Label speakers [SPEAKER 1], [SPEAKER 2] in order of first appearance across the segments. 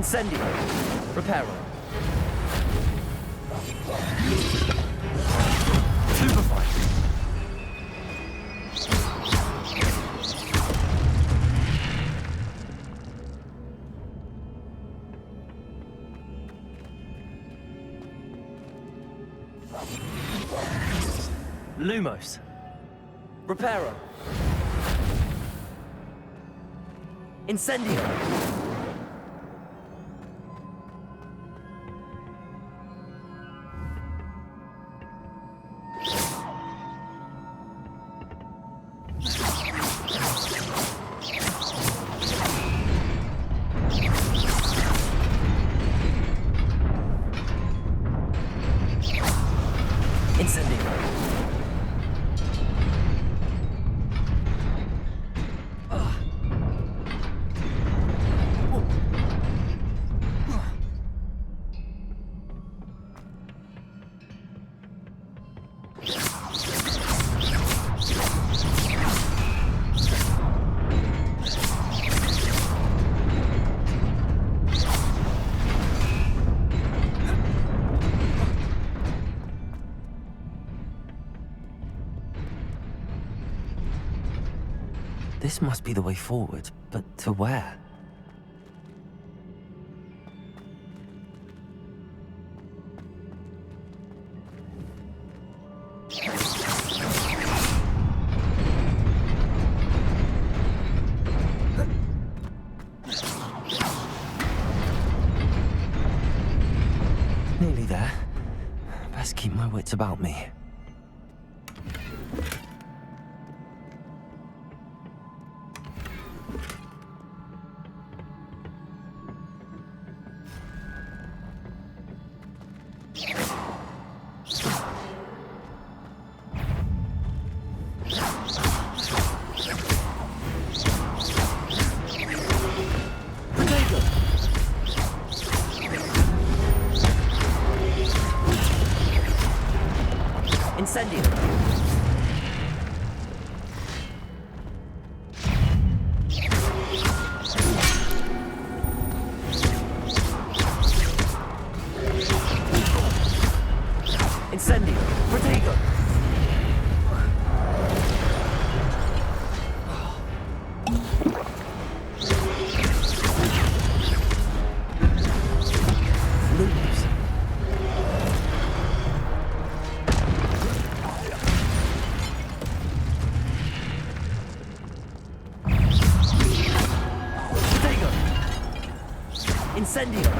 [SPEAKER 1] Incendio. Reparo. Stupefy. Lumos. Reparo. Incendio. This must be the way forward, but to where? Nearly there. Best keep my wits about me. Incendio. Incendio. Protego. Lose. Incendio!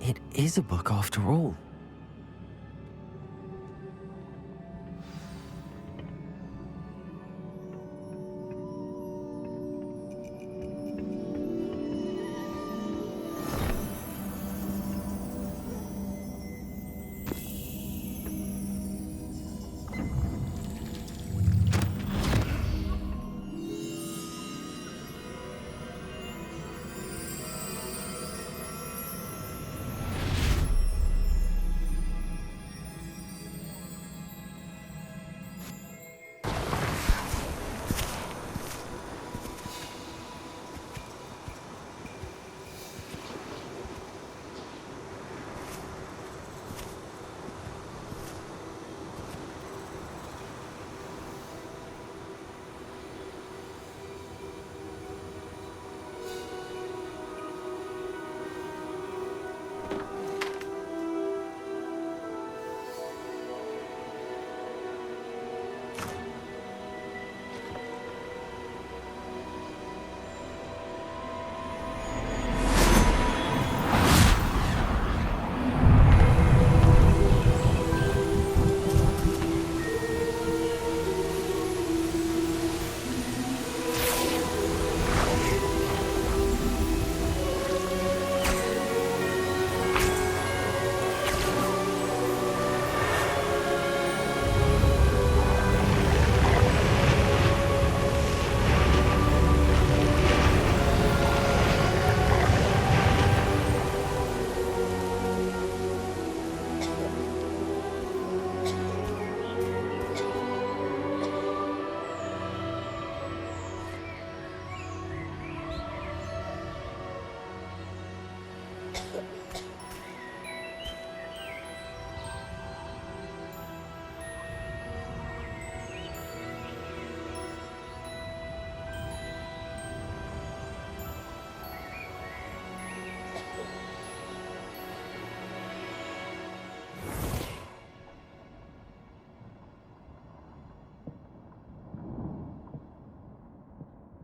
[SPEAKER 1] It is a book after all.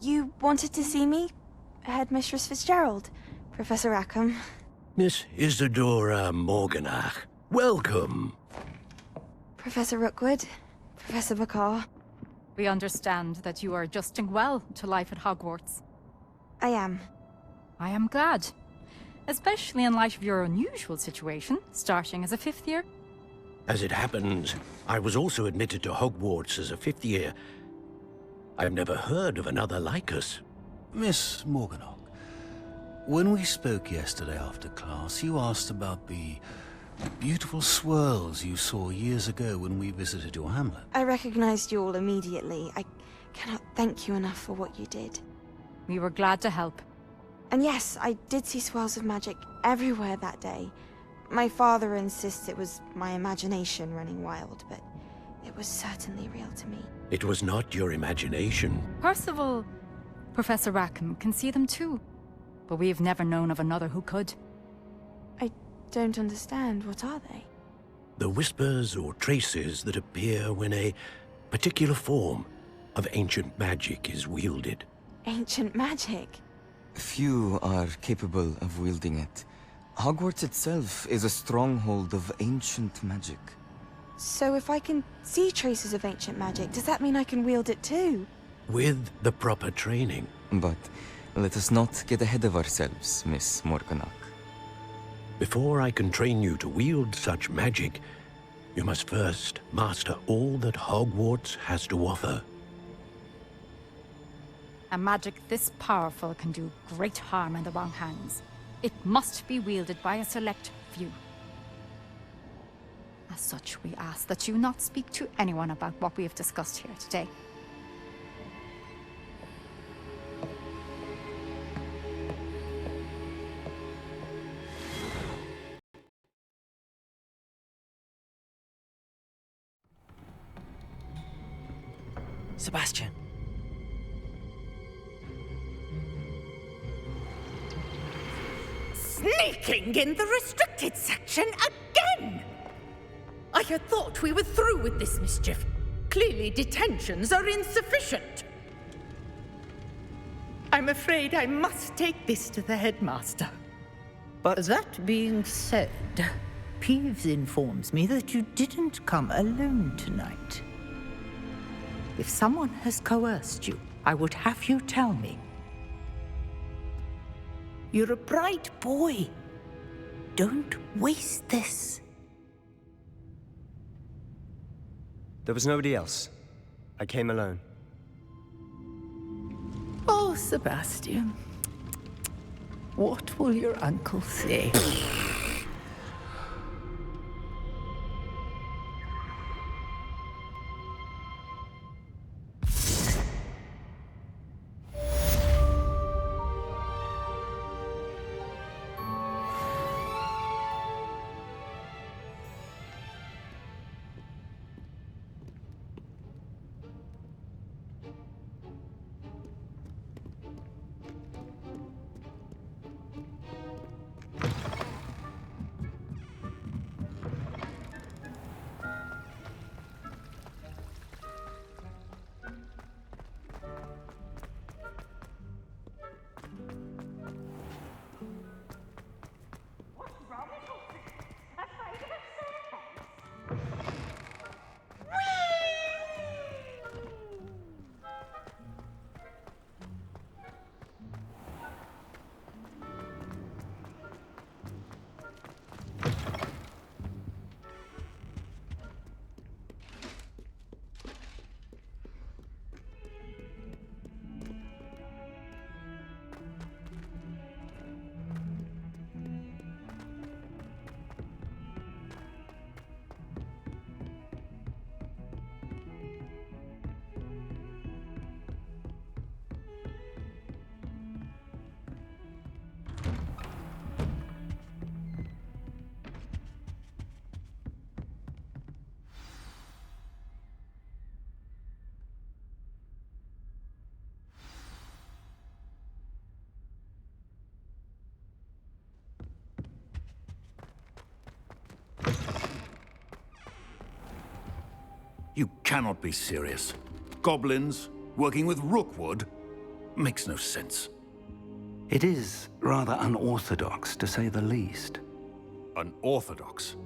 [SPEAKER 2] You wanted to see me? Headmistress Fitzgerald, Professor Rackham.
[SPEAKER 3] Miss Isadora Morganach, welcome.
[SPEAKER 2] Professor Rookwood, Professor Bakar.
[SPEAKER 4] We understand that you are adjusting well to life at Hogwarts.
[SPEAKER 2] I am.
[SPEAKER 4] I am glad. Especially in light of your unusual situation, starting as a 5th year.
[SPEAKER 3] As it happens, I was also admitted to Hogwarts as a 5th year. I've never heard of another like us.
[SPEAKER 5] Miss Morganach, when we spoke yesterday after class, you asked about the beautiful swirls you saw years ago when we visited your hamlet.
[SPEAKER 2] I recognized you all immediately. I cannot thank you enough for what you did.
[SPEAKER 4] We were glad to help.
[SPEAKER 2] And yes, I did see swirls of magic everywhere that day. My father insists it was my imagination running wild, but it was certainly real to me.
[SPEAKER 3] It was not your imagination.
[SPEAKER 4] Percival, Professor Rackham can see them too. But we've never known of another who could.
[SPEAKER 2] I don't understand. What are they?
[SPEAKER 3] The whispers or traces that appear when a particular form of ancient magic is wielded.
[SPEAKER 2] Ancient magic?
[SPEAKER 6] Few are capable of wielding it. Hogwarts itself is a stronghold of ancient magic.
[SPEAKER 2] So if I can see traces of ancient magic, does that mean I can wield it too?
[SPEAKER 3] With the proper training.
[SPEAKER 6] But let us not get ahead of ourselves, Miss Morganach.
[SPEAKER 3] Before I can train you to wield such magic, you must first master all that Hogwarts has to offer.
[SPEAKER 4] A magic this powerful can do great harm in the wrong hands. It must be wielded by a select few. As such, we ask that you not speak to anyone about what we have discussed here today.
[SPEAKER 1] Sebastian.
[SPEAKER 7] Sneaking in the restricted section again! I had thought we were through with this mischief. Clearly detentions are insufficient. I'm afraid I must take this to the headmaster.
[SPEAKER 8] But that being said, Peeves informs me that you didn't come alone tonight. If someone has coerced you, I would have you tell me. You're a bright boy. Don't waste this.
[SPEAKER 9] There was nobody else. I came alone.
[SPEAKER 8] Oh, Sebastian. What will your uncle say?
[SPEAKER 10] You cannot be serious. Goblins, working with Rookwood?
[SPEAKER 5] makes no sense.
[SPEAKER 10] It is rather unorthodox, to say the least.
[SPEAKER 11] Unorthodox?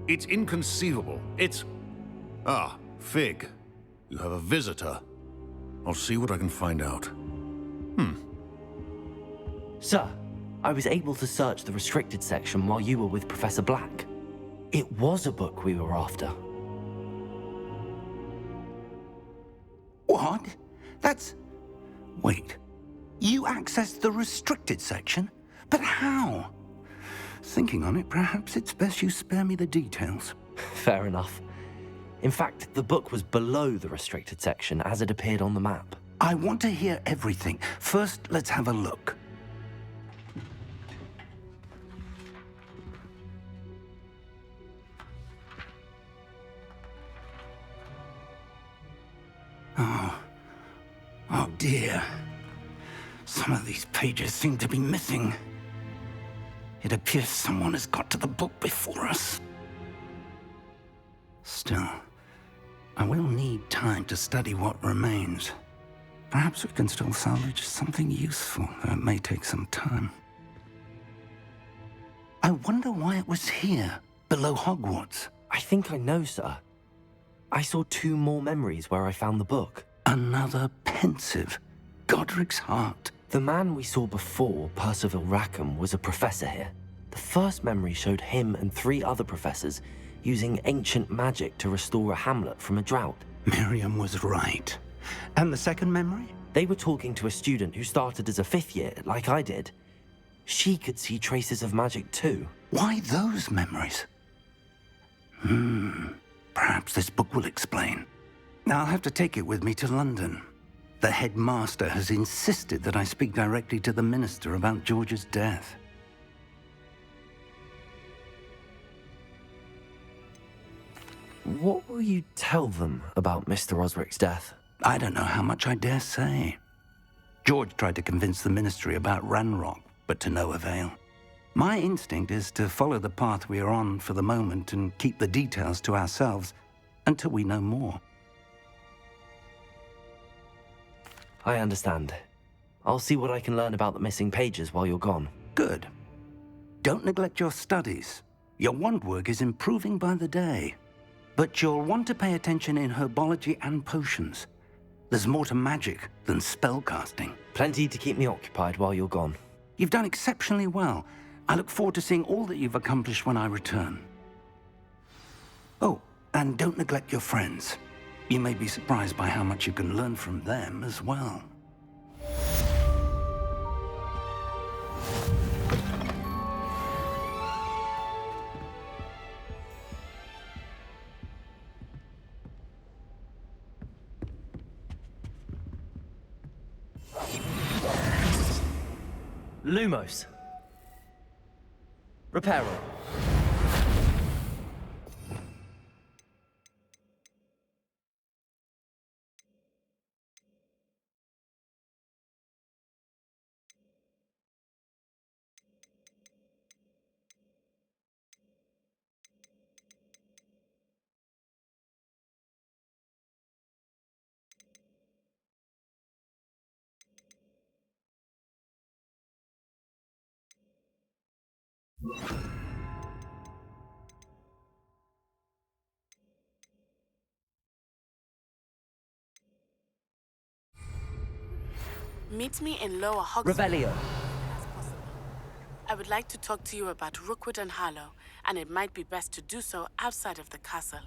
[SPEAKER 11] It's inconceivable. It's... Ah, Fig. You have a visitor. I'll see what I can find out.
[SPEAKER 1] Sir, I was able to search the restricted section while you were with Professor Black. It was a book we were after.
[SPEAKER 10] What? That's... Wait. You accessed the restricted section? But how? Thinking on it, perhaps it's best you spare me the details.
[SPEAKER 1] Fair enough. In fact, the book was below the restricted section as it appeared on the map.
[SPEAKER 10] I want to hear everything. First, let's have a look. Oh dear. Some of these pages seem to be missing. It appears someone has got to the book before us. Still, I will need time to study what remains. Perhaps we can still salvage something useful, though it may take some time. I wonder why it was here, below Hogwarts.
[SPEAKER 1] I think I know, sir. I saw 2 more memories where I found the book.
[SPEAKER 10] Another pensive. Godric's heart.
[SPEAKER 1] The man we saw before, Percival Rackham, was a professor here. The first memory showed him and 3 other professors using ancient magic to restore a hamlet from a drought.
[SPEAKER 10] Miriam was right. And the second memory?
[SPEAKER 1] They were talking to a student who started as a 5th year, like I did. She could see traces of magic too.
[SPEAKER 10] Why those memories? Perhaps this book will explain. Now I'll have to take it with me to London. The headmaster has insisted that I speak directly to the minister about George's death.
[SPEAKER 1] What will you tell them about Mr. Osric's death?
[SPEAKER 10] I don't know how much I dare say. George tried to convince the ministry about Ranrock, but to no avail. My instinct is to follow the path we are on for the moment and keep the details to ourselves until we know more.
[SPEAKER 1] I understand. I'll see what I can learn about the missing pages while you're gone.
[SPEAKER 10] Good. Don't neglect your studies. Your wand work is improving by the day. But you'll want to pay attention in herbology and potions. There's more to magic than spellcasting.
[SPEAKER 1] Plenty to keep me occupied while you're gone.
[SPEAKER 10] You've done exceptionally well. I look forward to seeing all that you've accomplished when I return. Oh, and don't neglect your friends. You may be surprised by how much you can learn from them as well.
[SPEAKER 1] Lumos. Reparo.
[SPEAKER 12] Meet me in Lower Hogwarts.
[SPEAKER 1] Revelio.
[SPEAKER 12] I would like to talk to you about Rookwood and Harlow, and it might be best to do so outside of the castle.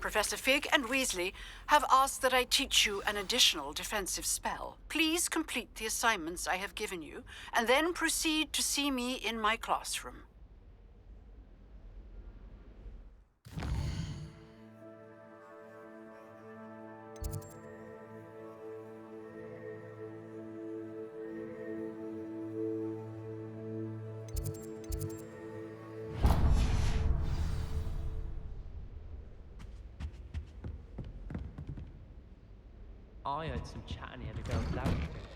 [SPEAKER 13] Professor Fig and Weasley have asked that I teach you an additional defensive spell. Please complete the assignments I have given you, and then proceed to see me in my classroom.
[SPEAKER 14] I heard some chatting near the girls' lounge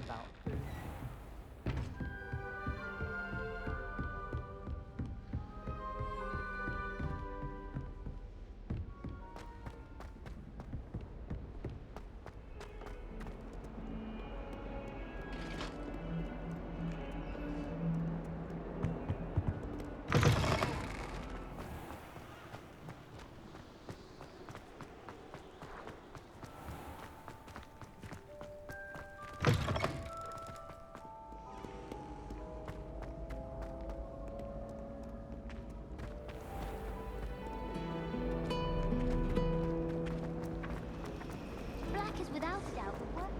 [SPEAKER 14] about food.
[SPEAKER 15] Black is without a doubt the worst.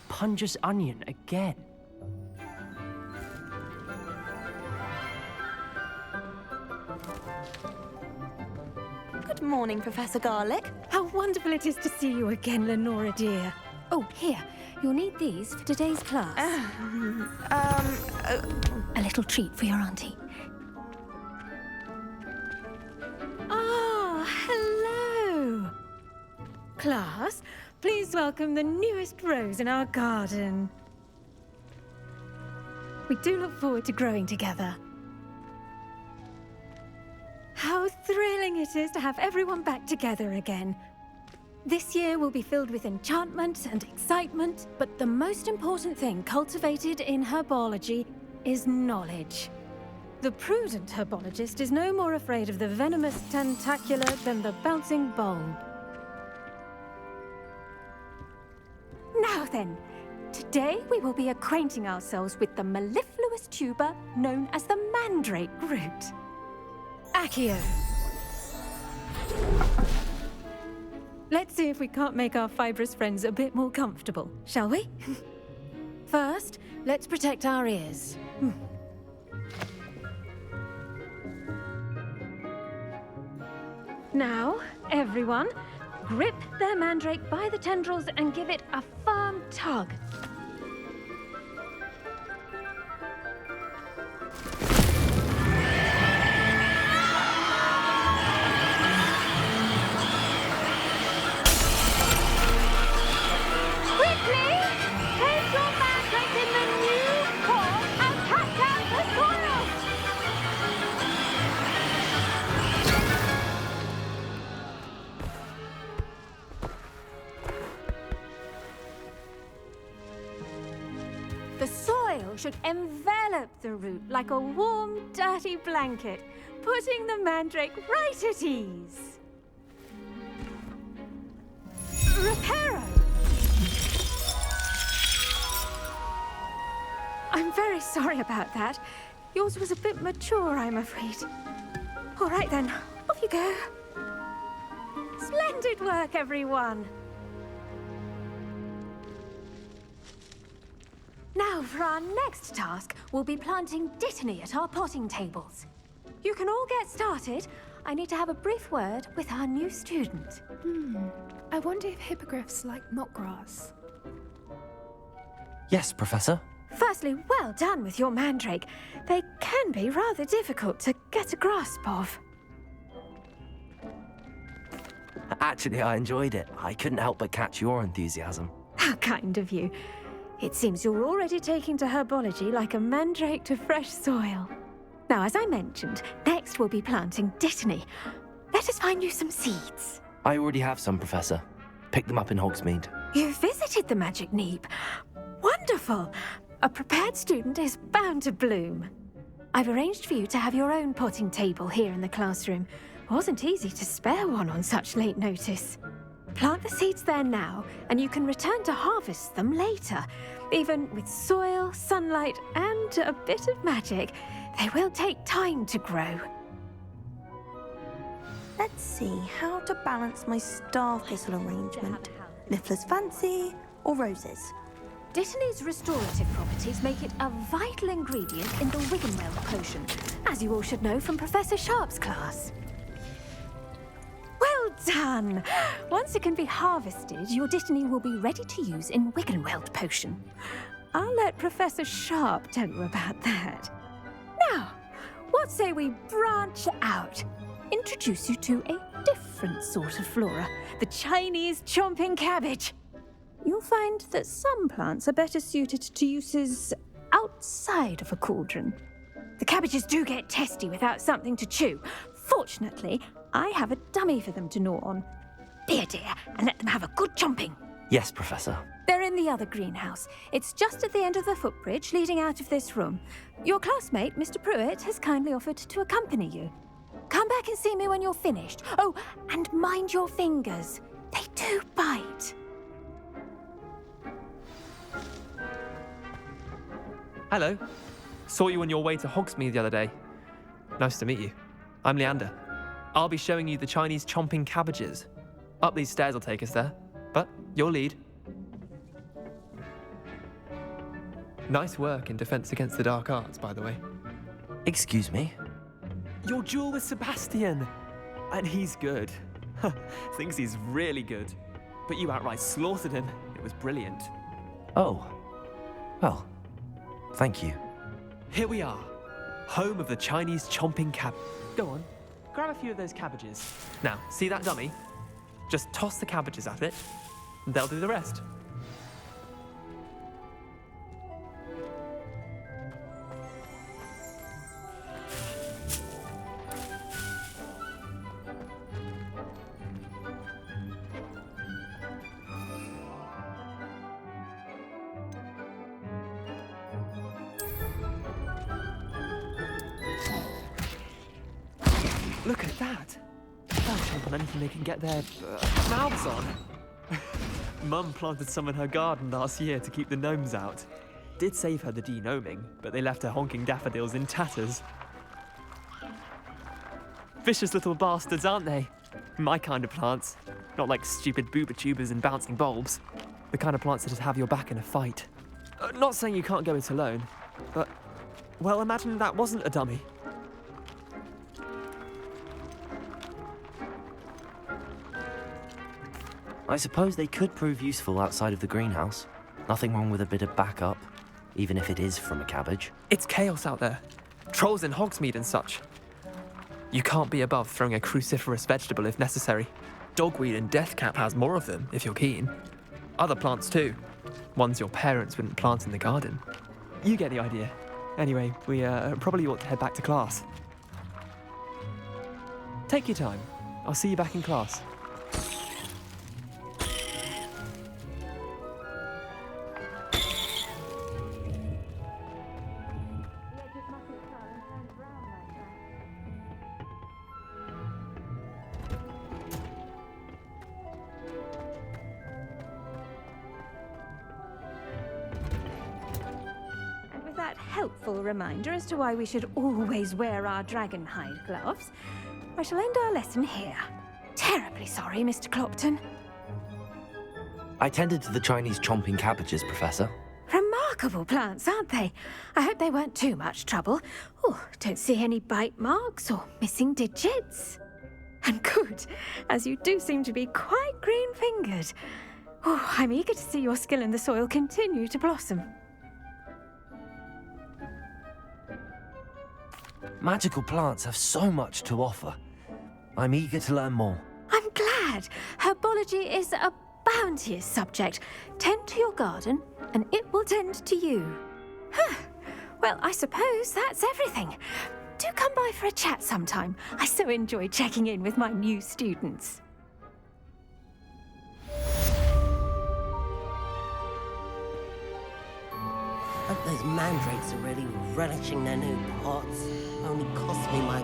[SPEAKER 14] Punja's onion again.
[SPEAKER 16] Good morning, Professor Garlic.
[SPEAKER 17] How wonderful it is to see you again, Lenora dear. Oh, here. You'll need these for today's class. A little treat for your auntie. Ah, hello. Class, please welcome the newest rose in our garden. We do look forward to growing together. How thrilling it is to have everyone back together again. This year will be filled with enchantment and excitement, but the most important thing cultivated in herbology is knowledge. The prudent herbologist is no more afraid of the venomous tentacula than the bouncing bulb. Now then, today we will be acquainting ourselves with the mellifluous tuber known as the mandrake root. Accio. Let's see if we can't make our fibrous friends a bit more comfortable, shall we? First, let's protect our ears. Now, everyone, grip their mandrake by the tendrils and give it a firm tug. The soil should envelop the root like a warm, dirty blanket, putting the mandrake right at ease. Reparo! I'm very sorry about that. Yours was a bit mature, I'm afraid. All right then, off you go. Splendid work, everyone. Now, for our next task, we'll be planting dittany at our potting tables. You can all get started. I need to have a brief word with our new student.
[SPEAKER 18] I wonder if hippogriffs like knotgrass.
[SPEAKER 1] Yes, Professor.
[SPEAKER 17] Firstly, well done with your mandrake. They can be rather difficult to get a grasp of.
[SPEAKER 1] Actually, I enjoyed it. I couldn't help but catch your enthusiasm.
[SPEAKER 17] How kind of you. It seems you're already taking to herbology like a mandrake to fresh soil. Now, as I mentioned, next we'll be planting dittany. Let us find you some seeds.
[SPEAKER 1] I already have some, Professor. Picked them up in Hogsmeade.
[SPEAKER 17] You visited the Magic Neep. Wonderful! A prepared student is bound to bloom. I've arranged for you to have your own potting table here in the classroom. Wasn't easy to spare one on such late notice. Plant the seeds there now, and you can return to harvest them later. Even with soil, sunlight, and a bit of magic, they will take time to grow.
[SPEAKER 16] Let's see how to balance my star thistle arrangement. Niffler's fancy or roses?
[SPEAKER 17] Dittany's restorative properties make it a vital ingredient in the Wiggenweld potion, as you all should know from Professor Sharp's class. Well done! Once it can be harvested, your Dittany will be ready to use in Wiggenweld potion. I'll let Professor Sharp tell you about that. Now, what say we branch out? Introduce you to a different sort of flora, the Chinese chomping cabbage. You'll find that some plants are better suited to uses outside of a cauldron. The cabbages do get testy without something to chew. Fortunately, I have a dummy for them to gnaw on. Be a dear and let them have a good chomping.
[SPEAKER 1] Yes, Professor.
[SPEAKER 17] They're in the other greenhouse. It's just at the end of the footbridge leading out of this room. Your classmate, Mr. Pruitt, has kindly offered to accompany you. Come back and see me when you're finished. Oh, and mind your fingers. They do bite.
[SPEAKER 14] Hello. Saw you on your way to Hogsmeade the other day. Nice to meet you. I'm Leander. I'll be showing you the Chinese chomping cabbages. Up these stairs will take us there, but you'll lead. Nice work in Defense Against the Dark Arts, by the way.
[SPEAKER 1] Excuse me?
[SPEAKER 14] Your duel with Sebastian! And he's good. Thinks he's really good. But you outright slaughtered him. It was brilliant.
[SPEAKER 1] Oh. Well, thank you.
[SPEAKER 14] Here we are. Home of the Chinese chomping cab. Go on, grab a few of those cabbages. Now, see that dummy? Just toss the cabbages at it, and they'll do the rest. Look at that! They'll chomp on anything they can get their mouths on. Mum planted some in her garden last year to keep the gnomes out. Did save her the de-gnoming, but they left her honking daffodils in tatters. Vicious little bastards, aren't they? My kind of plants. Not like stupid booba tubers and bouncing bulbs. The kind of plants that just have your back in a fight. Not saying you can't go it alone, but... well, imagine that wasn't a dummy.
[SPEAKER 1] I suppose they could prove useful outside of the greenhouse. Nothing wrong with a bit of backup, even if it is from a cabbage.
[SPEAKER 14] It's chaos out there. Trolls in Hogsmeade and such. You can't be above throwing a cruciferous vegetable if necessary. Dogweed and deathcap has more of them, if you're keen. Other plants too. Ones your parents wouldn't plant in the garden. You get the idea. Anyway, we probably ought to head back to class. Take your time. I'll see you back in class.
[SPEAKER 17] Helpful reminder as to why we should always wear our dragon hide gloves, I shall end our lesson here. Terribly sorry, Mr. Clopton.
[SPEAKER 1] I tended to the Chinese chomping cabbages, Professor.
[SPEAKER 17] Remarkable plants, aren't they? I hope they weren't too much trouble. Oh, don't see any bite marks or missing digits. And good, as you do seem to be quite green-fingered. Oh, I'm eager to see your skill in the soil continue to blossom.
[SPEAKER 1] Magical plants have so much to offer. I'm eager to learn more.
[SPEAKER 17] I'm glad. Herbology is a bounteous subject. Tend to your garden, and it will tend to you. Well, I suppose that's everything. Do come by for a chat sometime. I so enjoy checking in with my new students.
[SPEAKER 19] Hope those mandrakes are really relishing their new pots. Only cost me my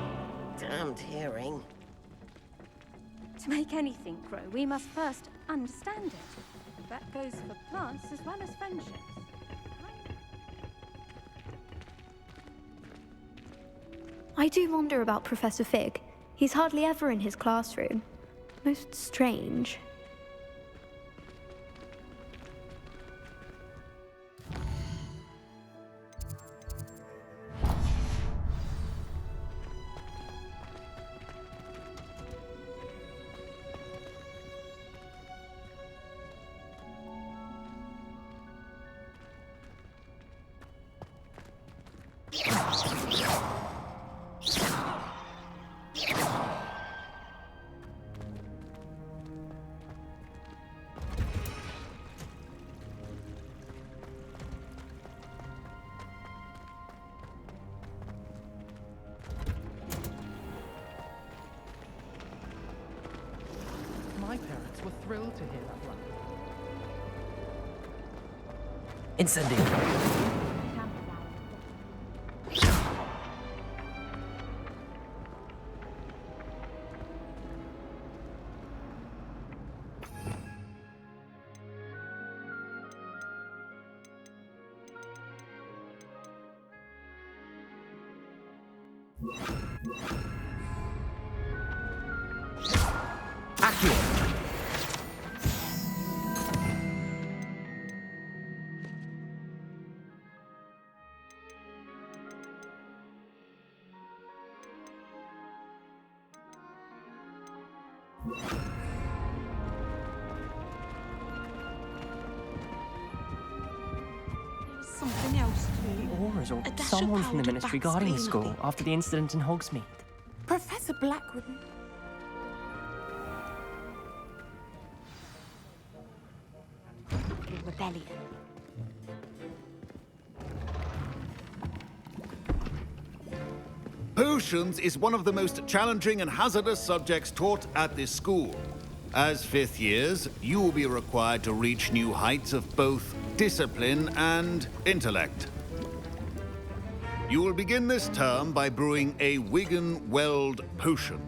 [SPEAKER 19] damned hearing.
[SPEAKER 17] To make anything grow, we must first understand it. That goes for plants as well as friendships.
[SPEAKER 20] I do wonder about Professor Fig. He's hardly ever in his classroom. Most strange.
[SPEAKER 14] My parents were thrilled to hear that one.
[SPEAKER 1] Incendio.
[SPEAKER 2] Something else too.
[SPEAKER 21] Auras or
[SPEAKER 2] A dash of
[SPEAKER 21] someone from the
[SPEAKER 2] powdered
[SPEAKER 21] ministry
[SPEAKER 2] wax
[SPEAKER 21] guarding the
[SPEAKER 2] veil, I
[SPEAKER 21] school
[SPEAKER 2] think.
[SPEAKER 21] after the incident in Hogsmeade.
[SPEAKER 19] Professor Blackwood.
[SPEAKER 17] Rebellion.
[SPEAKER 11] Potions is one of the most challenging and hazardous subjects taught at this school. As fifth years, you will be required to reach new heights of both discipline and intellect. You will begin this term by brewing a Wigan-Weld potion.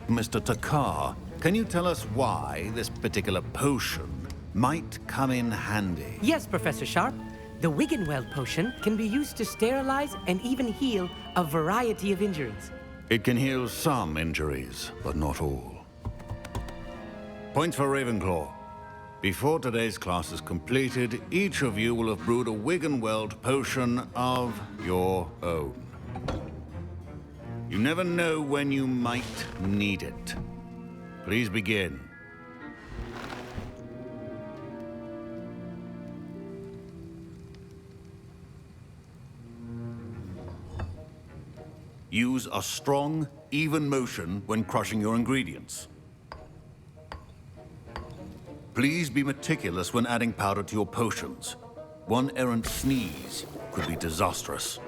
[SPEAKER 11] Mr. Takar, can you tell us why this particular potion might come in handy?
[SPEAKER 22] Yes, Professor Sharp. The Wigan-Weld potion can be used to sterilize and even heal a variety of injuries.
[SPEAKER 11] It can heal some injuries, but not all. Points for Ravenclaw. Before today's class is completed, each of you will have brewed a Wigan-Weld potion of your own. You never know when you might need it. Please begin. Use a strong, even motion when crushing your ingredients. Please be meticulous when adding powder to your potions. One errant sneeze could be disastrous.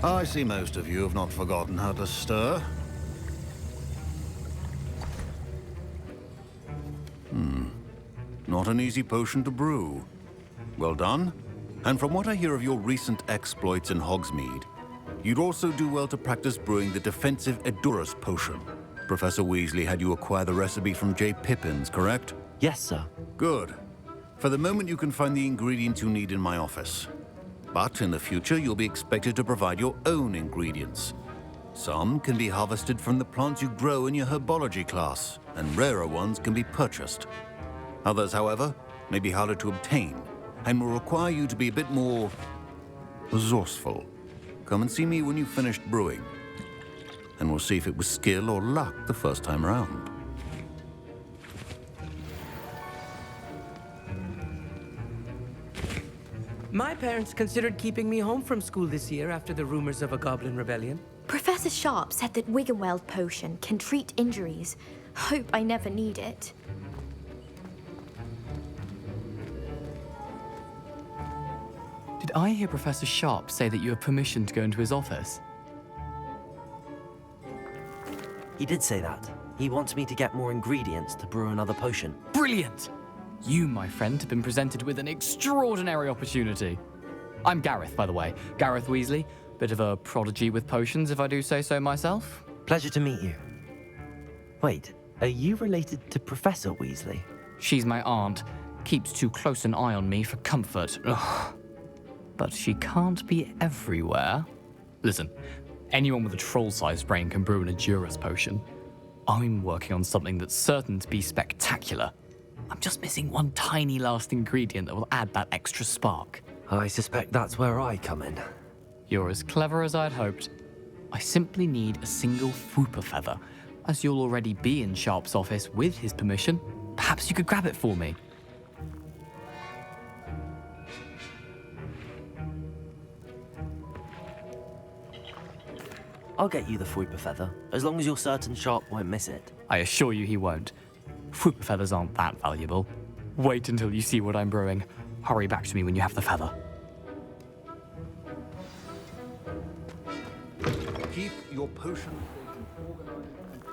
[SPEAKER 11] I see most of you have not forgotten how to stir. Not an easy potion to brew. Well done. And from what I hear of your recent exploits in Hogsmeade, you'd also do well to practice brewing the defensive Edurus potion. Professor Weasley had you acquire the recipe from J. Pippins, correct?
[SPEAKER 1] Yes, sir.
[SPEAKER 11] Good. For the moment, you can find the ingredients you need in my office. But in the future, you'll be expected to provide your own ingredients. Some can be harvested from the plants you grow in your herbology class, and rarer ones can be purchased. Others, however, may be harder to obtain, and will require you to be a bit more resourceful. Come and see me when you've finished brewing, and we'll see if it was skill or luck the first time around.
[SPEAKER 22] My parents considered keeping me home from school this year after the rumors of a goblin rebellion.
[SPEAKER 20] Professor Sharp said that Wigan-Weld potion can treat injuries. Hope I never need it.
[SPEAKER 23] Did I hear Professor Sharp say that you have permission to go into his office?
[SPEAKER 1] He did say that. He wants me to get more ingredients to brew another potion.
[SPEAKER 23] Brilliant! You, my friend, have been presented with an extraordinary opportunity. I'm Gareth, by the way. Gareth Weasley. Bit of a prodigy with potions, if I do say so myself.
[SPEAKER 1] Pleasure to meet you. Wait, are you related to Professor Weasley?
[SPEAKER 23] She's my aunt. Keeps too close an eye on me for comfort. Ugh. But she can't be everywhere. Listen, anyone with a troll-sized brain can brew an Endurance potion. I'm working on something that's certain to be spectacular. I'm just missing one tiny last ingredient that will add that extra spark.
[SPEAKER 1] I suspect that's where I come in.
[SPEAKER 23] You're as clever as I'd hoped. I simply need a single Fwooper feather. As you'll already be in Sharp's office with his permission, perhaps you could grab it for me.
[SPEAKER 1] I'll get you the Fwooper feather, as long as you're certain Sharp won't miss it.
[SPEAKER 23] I assure you he won't. Fwooper feathers aren't that valuable. Wait until you see what I'm brewing. Hurry back to me when you have the feather.
[SPEAKER 11] Keep your potion organized and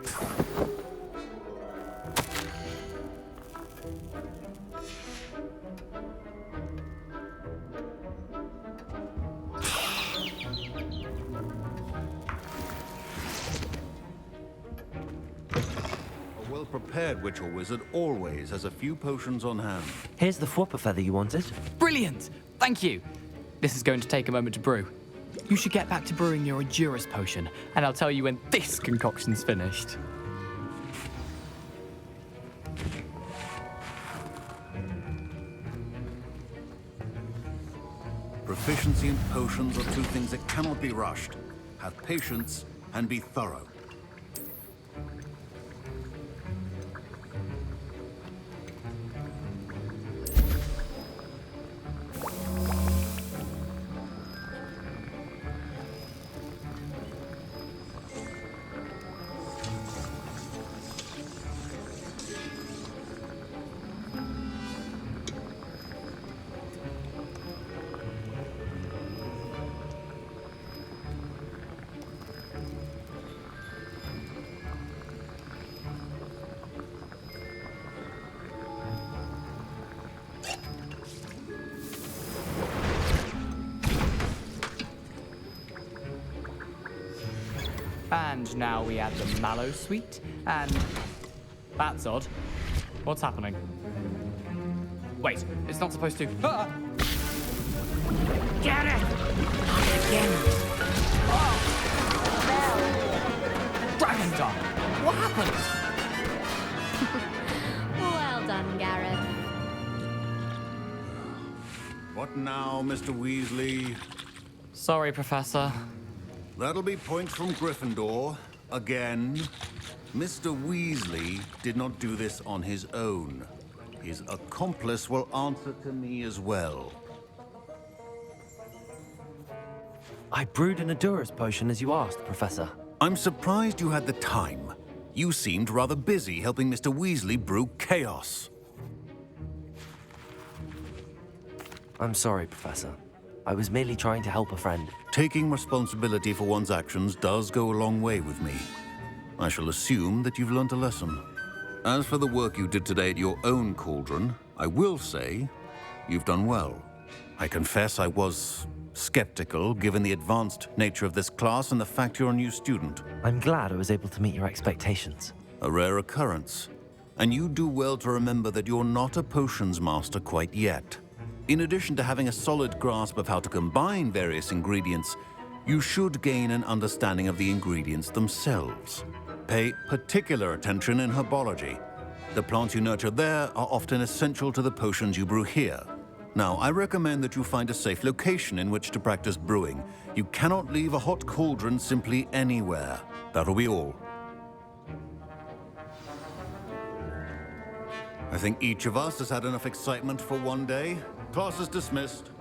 [SPEAKER 11] A well-prepared witch or wizard always has a few potions on hand.
[SPEAKER 1] Here's the Fwooper feather you wanted.
[SPEAKER 23] Brilliant! Thank you! This is going to take a moment to brew. You should get back to brewing your Endurance potion, and I'll tell you when this concoction's finished.
[SPEAKER 11] Proficiency in potions are two things that cannot be rushed. Have patience and be thorough.
[SPEAKER 23] And now we add the mallow sweet, and... That's odd. What's happening? Wait, it's not supposed to... Ah!
[SPEAKER 7] Get it! Again.
[SPEAKER 23] Dragon Tongue! What happened?
[SPEAKER 15] Well done, Gareth.
[SPEAKER 11] What now, Mr. Weasley?
[SPEAKER 23] Sorry, Professor.
[SPEAKER 11] That'll be points from Gryffindor. Again. Mr. Weasley did not do this on his own. His accomplice will answer to me as well.
[SPEAKER 1] I brewed an Endurance potion as you asked, Professor.
[SPEAKER 11] I'm surprised you had the time. You seemed rather busy helping Mr. Weasley brew chaos.
[SPEAKER 1] I'm sorry, Professor. I was merely trying to help a friend.
[SPEAKER 11] Taking responsibility for one's actions does go a long way with me. I shall assume that you've learnt a lesson. As for the work you did today at your own cauldron, I will say you've done well. I confess I was skeptical, given the advanced nature of this class and the fact you're a new student.
[SPEAKER 1] I'm glad I was able to meet your expectations.
[SPEAKER 11] A rare occurrence. And you do well to remember that you're not a potions master quite yet. In addition to having a solid grasp of how to combine various ingredients, you should gain an understanding of the ingredients themselves. Pay particular attention in herbology. The plants you nurture there are often essential to the potions you brew here. Now, I recommend that you find a safe location in which to practice brewing. You cannot leave a hot cauldron simply anywhere. That'll be all. I think each of us has had enough excitement for one day. Class is dismissed.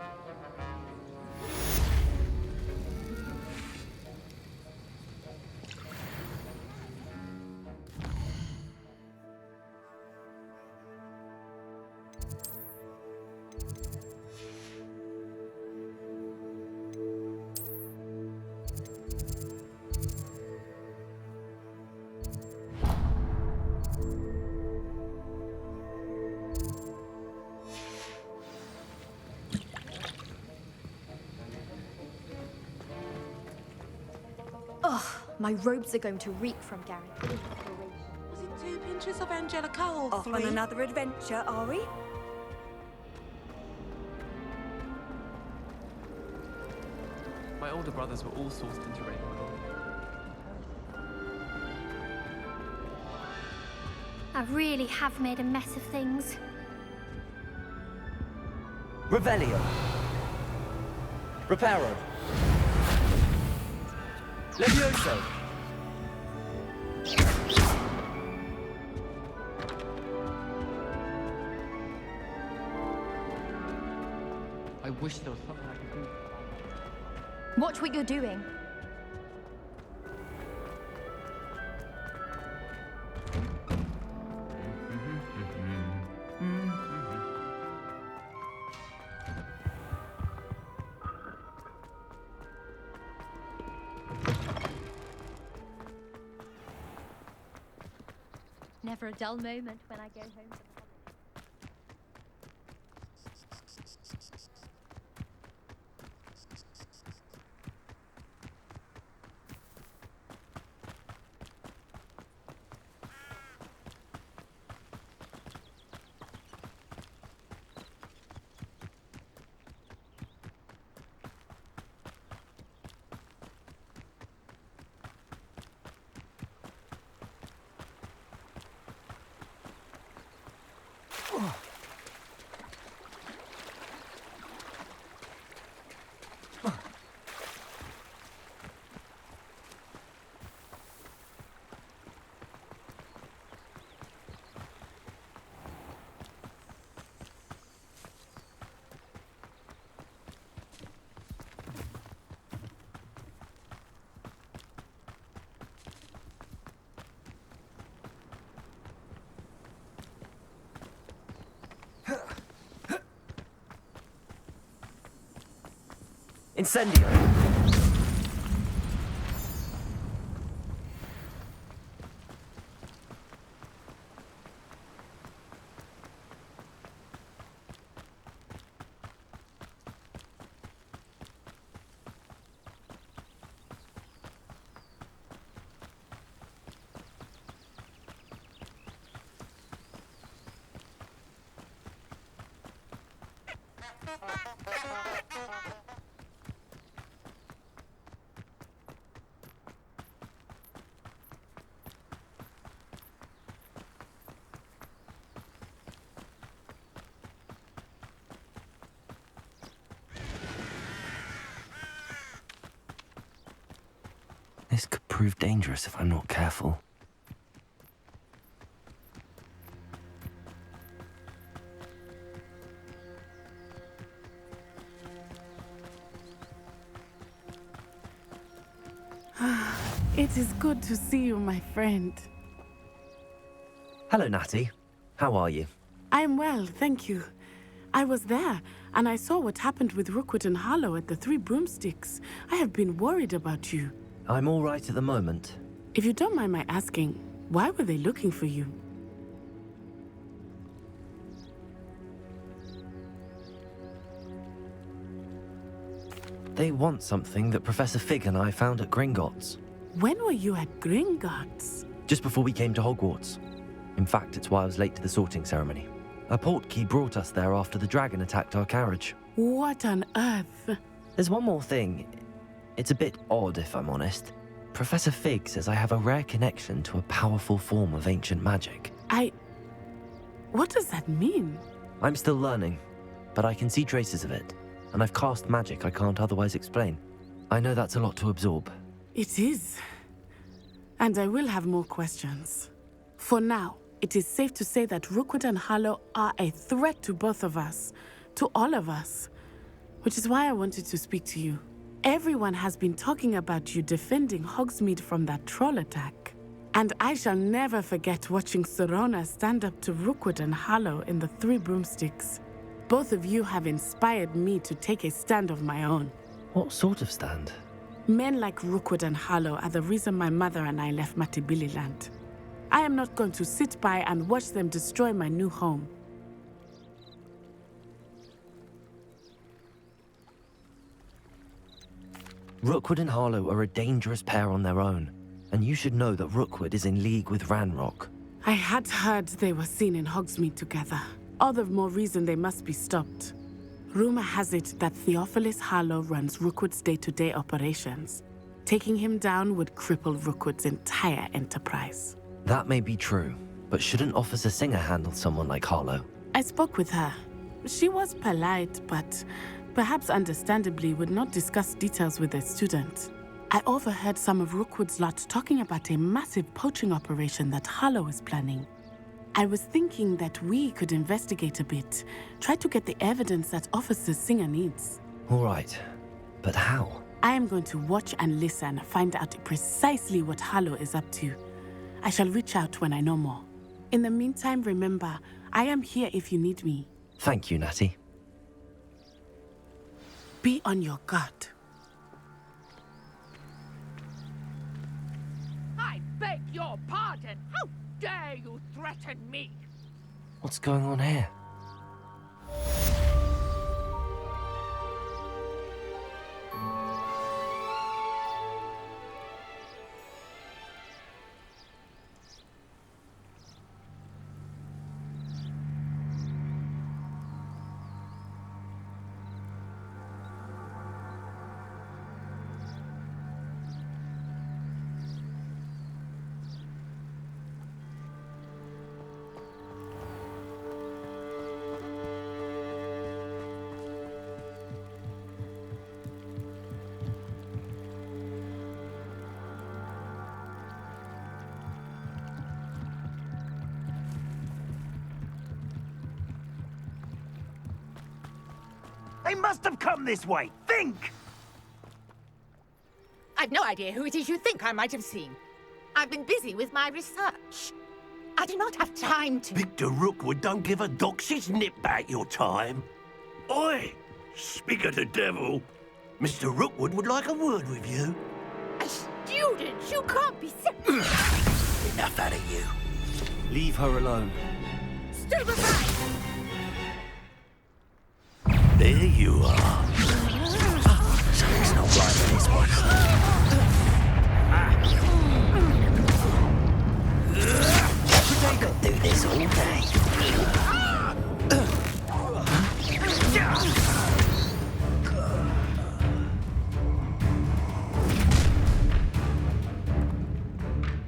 [SPEAKER 20] Ugh, my robes are going to reek from Gareth.
[SPEAKER 12] Was it 2 pinches of Angelica or
[SPEAKER 16] Off
[SPEAKER 12] 3?
[SPEAKER 16] on another adventure, are we?
[SPEAKER 14] My older brothers were all sourced into Ravenloft.
[SPEAKER 20] I really have made a mess of things.
[SPEAKER 1] Revelio. Reparo. Levioso.
[SPEAKER 23] I wish there was something I could do.
[SPEAKER 20] Watch what you're doing. Never a dull moment when I go home.
[SPEAKER 1] Incendio. This could prove dangerous if I'm not careful.
[SPEAKER 12] It is good to see you, my friend.
[SPEAKER 1] Hello, Natty. How are you?
[SPEAKER 12] I'm well, thank you. I was there, and I saw what happened with Rookwood and Harlow at the Three Broomsticks. I have been worried about you.
[SPEAKER 1] I'm all right at the moment.
[SPEAKER 12] If you don't mind my asking, why were they looking for you?
[SPEAKER 1] They want something that Professor Fig and I found at Gringotts.
[SPEAKER 12] When were you at Gringotts?
[SPEAKER 1] Just before we came to Hogwarts. In fact, it's why I was late to the sorting ceremony. A portkey brought us there after the dragon attacked our carriage.
[SPEAKER 12] What on earth?
[SPEAKER 1] There's one more thing. It's a bit odd, if I'm honest. Professor Fig says I have a rare connection to a powerful form of ancient magic.
[SPEAKER 12] What does that mean?
[SPEAKER 1] I'm still learning, but I can see traces of it, and I've cast magic I can't otherwise explain. I know that's a lot to absorb.
[SPEAKER 12] It is. And I will have more questions. For now, it is safe to say that Rookwood and Harlow are a threat to both of us, to all of us, which is why I wanted to speak to you. Everyone has been talking about you defending Hogsmeade from that troll attack. And I shall never forget watching Serona stand up to Rookwood and Harlow in the Three Broomsticks. Both of you have inspired me to take a stand of my own.
[SPEAKER 1] What sort of stand?
[SPEAKER 12] Men like Rookwood and Harlow are the reason my mother and I left Matibili Land. I am not going to sit by and watch them destroy my new home.
[SPEAKER 1] Rookwood and Harlow are a dangerous pair on their own, and you should know that Rookwood is in league with Ranrock.
[SPEAKER 12] I had heard they were seen in Hogsmeade together. All the more reason they must be stopped. Rumor has it that Theophilus Harlow runs Rookwood's day-to-day operations. Taking him down would cripple Rookwood's entire enterprise.
[SPEAKER 1] That may be true, but shouldn't Officer Singer handle someone like Harlow?
[SPEAKER 12] I spoke with her. She was polite, but perhaps understandably would not discuss details with a student. I overheard some of Rookwood's lot talking about a massive poaching operation that Harlow is planning. I was thinking that we could investigate a bit, try to get the evidence that Officer Singer needs.
[SPEAKER 1] All right, but how?
[SPEAKER 12] I am going to watch and listen, find out precisely what Harlow is up to. I shall reach out when I know more. In the meantime, remember, I am here if you need me.
[SPEAKER 1] Thank you, Natty.
[SPEAKER 12] Be on your guard.
[SPEAKER 3] I beg your pardon. How dare you threaten me?
[SPEAKER 1] What's going on here?
[SPEAKER 6] They must have come this way. Think!
[SPEAKER 7] I've no idea who it is you think I might have seen. I've been busy with my research. I do not have time to...
[SPEAKER 6] Victor Rookwood don't give a doxy's nip back your time. Oi! Speak of the devil. Mr. Rookwood would like a word with you.
[SPEAKER 7] A student? You can't be...
[SPEAKER 6] Enough out of you. Leave her alone.
[SPEAKER 7] Stupefy!
[SPEAKER 6] There you are. Something's not right with this one. I could do this all day.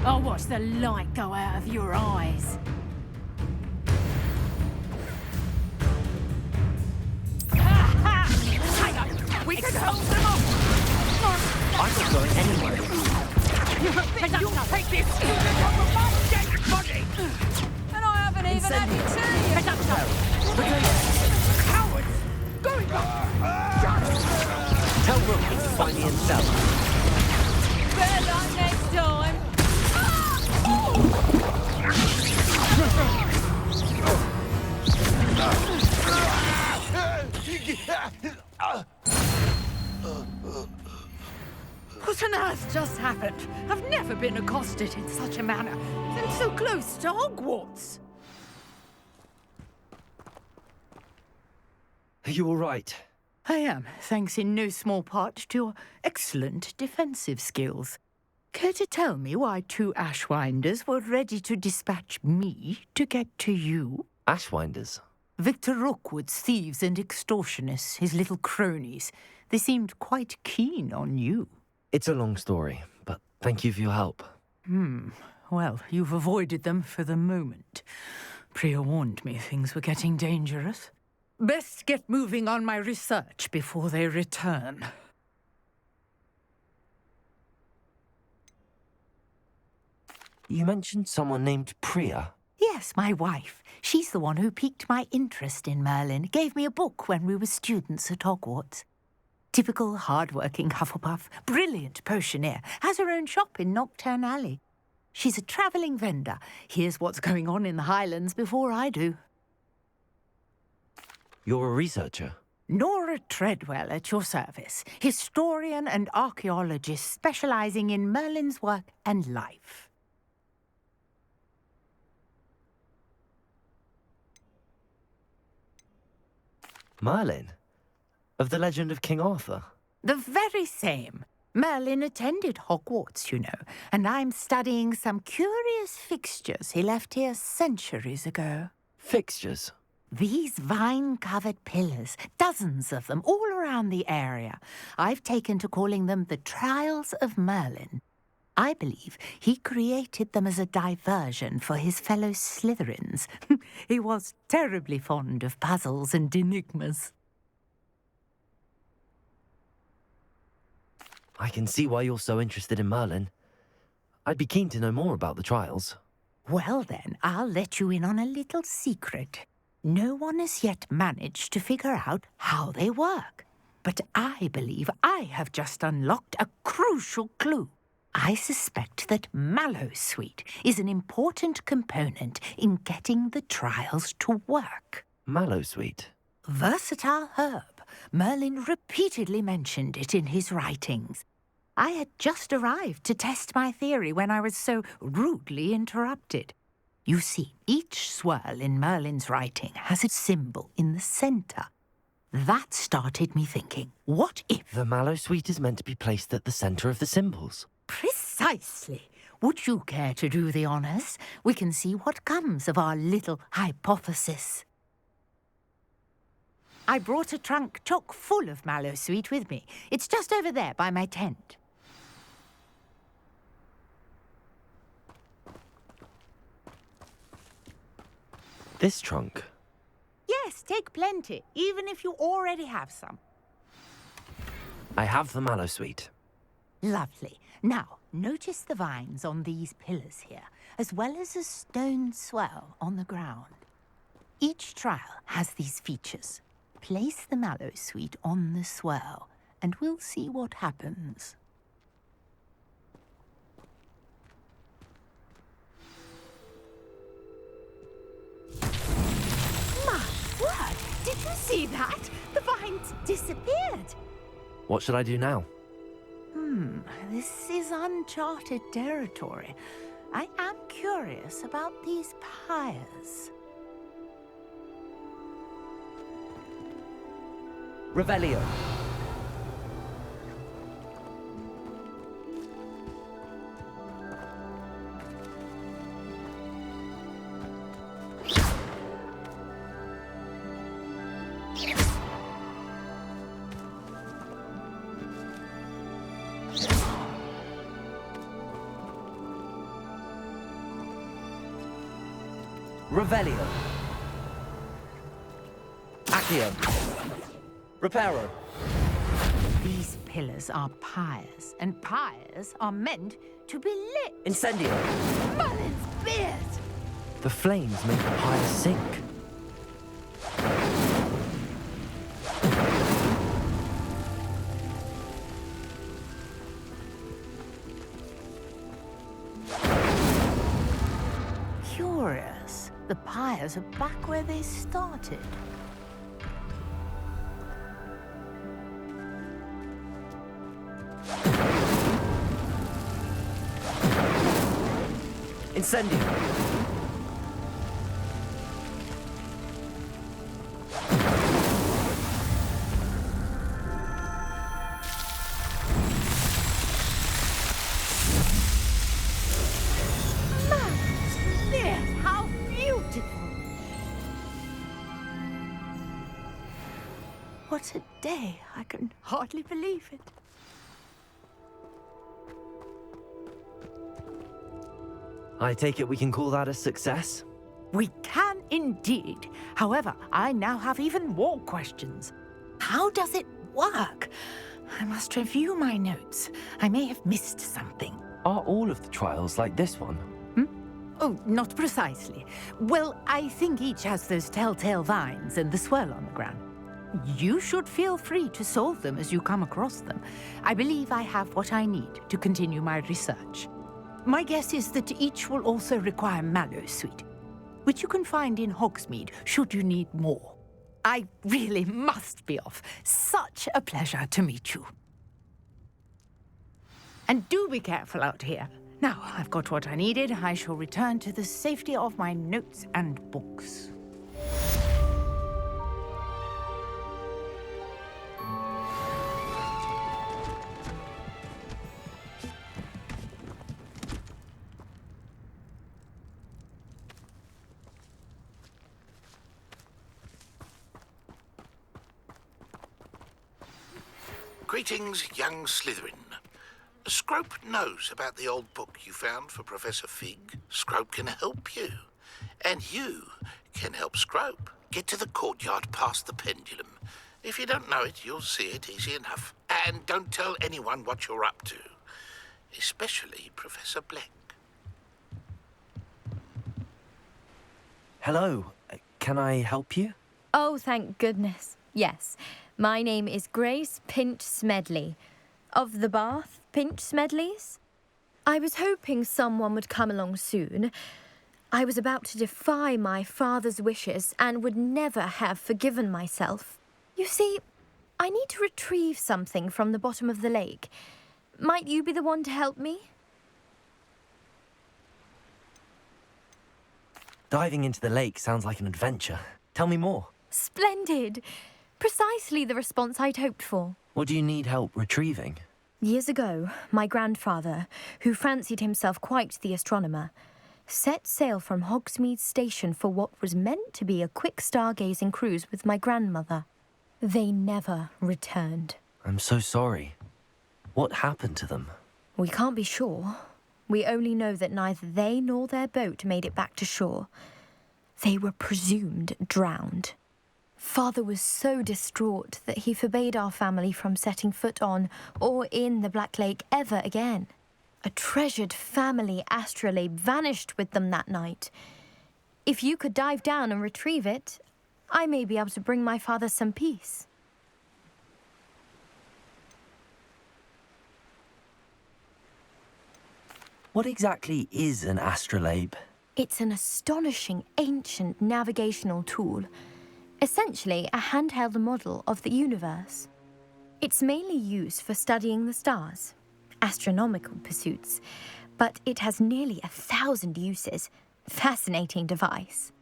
[SPEAKER 4] I'll watch the light go out of your eyes.
[SPEAKER 7] We can hold them off!
[SPEAKER 1] I'm not going anywhere.
[SPEAKER 3] You'll take this student off of my dead body!
[SPEAKER 4] And I haven't even had it to you!
[SPEAKER 3] Cowards! Going back!
[SPEAKER 1] Tell Rookwood to find me himself.
[SPEAKER 4] Better luck next time!
[SPEAKER 7] What on earth just happened? I've never been accosted in such a manner, and so close to Hogwarts.
[SPEAKER 1] Are you all right?
[SPEAKER 8] I am, thanks in no small part to your excellent defensive skills. Care to tell me why two Ashwinders were ready to dispatch me to get to you?
[SPEAKER 1] Ashwinders?
[SPEAKER 8] Victor Rookwood's thieves and extortionists, his little cronies. They seemed quite keen on you.
[SPEAKER 1] It's a long story, but thank you for your help.
[SPEAKER 8] Well, you've avoided them for the moment. Priya warned me things were getting dangerous. Best get moving on my research before they return.
[SPEAKER 1] You mentioned someone named Priya.
[SPEAKER 8] Yes, my wife. She's the one who piqued my interest in Merlin. Gave me a book when we were students at Hogwarts. Typical hard-working Hufflepuff, brilliant potioneer, has her own shop in Knockturn Alley. She's a travelling vendor. Hears what's going on in the Highlands before I do.
[SPEAKER 1] You're a researcher?
[SPEAKER 8] Nora Treadwell at your service. Historian and archaeologist specialising in Merlin's work and life.
[SPEAKER 1] Merlin? Of the legend of King Arthur?
[SPEAKER 8] The very same. Merlin attended Hogwarts, you know, and I'm studying some curious fixtures he left here centuries ago.
[SPEAKER 1] Fixtures?
[SPEAKER 8] These vine-covered pillars, dozens of them, all around the area. I've taken to calling them the Trials of Merlin. I believe he created them as a diversion for his fellow Slytherins. He was terribly fond of puzzles and enigmas.
[SPEAKER 1] I can see why you're so interested in Merlin. I'd be keen to know more about the trials.
[SPEAKER 8] Well then, I'll let you in on a little secret. No one has yet managed to figure out how they work. But I believe I have just unlocked a crucial clue. I suspect that Mallowsweet is an important component in getting the trials to work.
[SPEAKER 1] Mallowsweet?
[SPEAKER 8] Versatile herb. Merlin repeatedly mentioned it in his writings. I had just arrived to test my theory when I was so rudely interrupted. You see, each swirl in Merlin's writing has a symbol in the centre. That started me thinking, what if...
[SPEAKER 1] The Mallowsweet is meant to be placed at the centre of the symbols.
[SPEAKER 8] Precisely. Would you care to do the honours? We can see what comes of our little hypothesis. I brought a trunk chock full of Mallowsweet with me. It's just over there by my tent.
[SPEAKER 1] This trunk?
[SPEAKER 8] Yes, take plenty, even if you already have some.
[SPEAKER 1] I have the Mallowsweet.
[SPEAKER 8] Lovely. Now, notice the vines on these pillars here, as well as a stone swell on the ground. Each trial has these features. Place the Mallowsweet on the swirl, and we'll see what happens. My word! Did you see that? The vines disappeared.
[SPEAKER 1] What should I do now?
[SPEAKER 8] This is uncharted territory. I am curious about these pyres.
[SPEAKER 1] Revelio. Revelio. Accio. Reparo.
[SPEAKER 8] These pillars are pyres, and pyres are meant to be lit.
[SPEAKER 1] Incendio.
[SPEAKER 8] Merlin's beard!
[SPEAKER 1] The flames make the pyres sink.
[SPEAKER 8] Curious. The pyres are back where they started.
[SPEAKER 1] Incendio.
[SPEAKER 8] How beautiful! What a day! I can hardly believe it.
[SPEAKER 1] I take it we can call that a success?
[SPEAKER 8] We can indeed. However, I now have even more questions. How does it work? I must review my notes. I may have missed something.
[SPEAKER 1] Are all of the trials like this one?
[SPEAKER 8] Oh, not precisely. Well, I think each has those telltale vines and the swirl on the ground. You should feel free to solve them as you come across them. I believe I have what I need to continue my research. My guess is that each will also require Mallowsweet, which you can find in Hogsmeade should you need more. I really must be off. Such a pleasure to meet you. And do be careful out here. Now, I've got what I needed. I shall return to the safety of my notes and books.
[SPEAKER 5] Greetings, young Slytherin. Scrope knows about the old book you found for Professor Fig. Scrope can help you. And you can help Scrope get to the courtyard past the pendulum. If you don't know it, you'll see it easy enough. And don't tell anyone what you're up to. Especially Professor Black.
[SPEAKER 1] Hello. Can I help you?
[SPEAKER 9] Oh, thank goodness. Yes. My name is Grace Pinch Smedley. Of the Bath Pinch Smedleys? I was hoping someone would come along soon. I was about to defy my father's wishes and would never have forgiven myself. You see, I need to retrieve something from the bottom of the lake. Might you be the one to help me?
[SPEAKER 1] Diving into the lake sounds like an adventure. Tell me more.
[SPEAKER 9] Splendid! Precisely the response I'd hoped for.
[SPEAKER 1] What do you need help retrieving?
[SPEAKER 9] Years ago, my grandfather, who fancied himself quite the astronomer, set sail from Hogsmeade Station for what was meant to be a quick stargazing cruise with my grandmother. They never returned.
[SPEAKER 1] I'm so sorry. What happened to them?
[SPEAKER 9] We can't be sure. We only know that neither they nor their boat made it back to shore. They were presumed drowned. Father was so distraught that he forbade our family from setting foot on or in the Black Lake ever again. A treasured family astrolabe vanished with them that night. If you could dive down and retrieve it, I may be able to bring my father some peace.
[SPEAKER 1] What exactly is an astrolabe?
[SPEAKER 9] It's an astonishing ancient navigational tool. Essentially, a handheld model of the universe. It's mainly used for studying the stars, astronomical pursuits, but it has nearly 1,000 uses. Fascinating device.